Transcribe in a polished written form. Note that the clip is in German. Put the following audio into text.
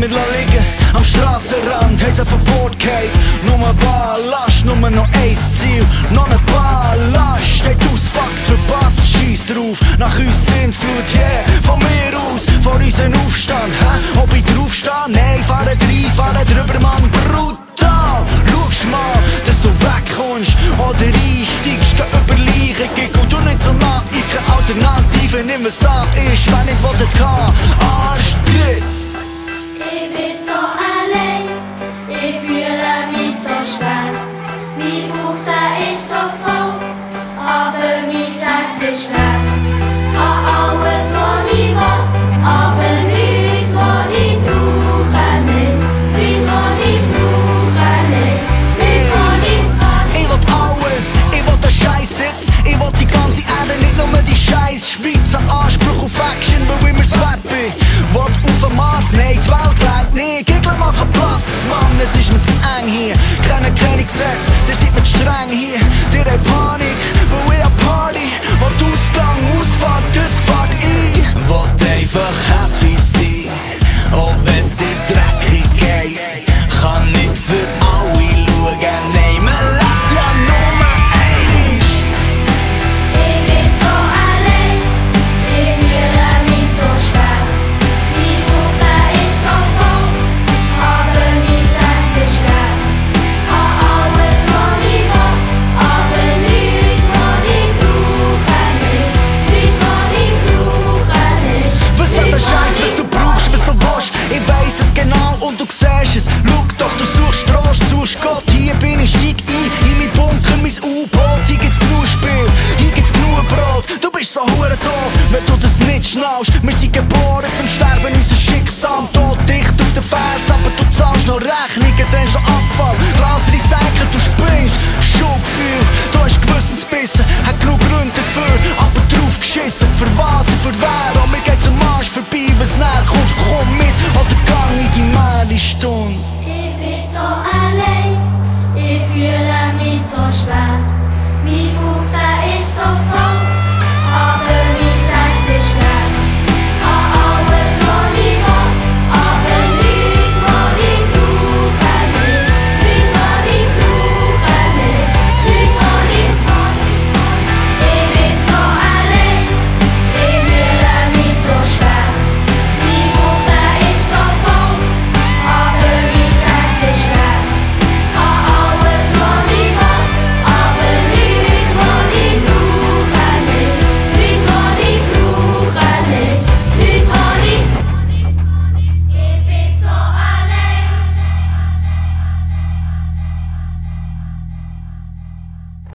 wir liegen am Strassenrand, haben sie Verbot gehabt. Nur Ballast, nur noch ein Ziel, noch ein Ballast. Steht aus, fuck, verpasst, scheiss drauf. Nach uns sind Flut, yeah, von mir aus, vor unseren Aufstand. Ob ich draufstehe? Nein, fahre rein, fahre drüber, Mann, brutal. Schau's mal, dass du wegkommst.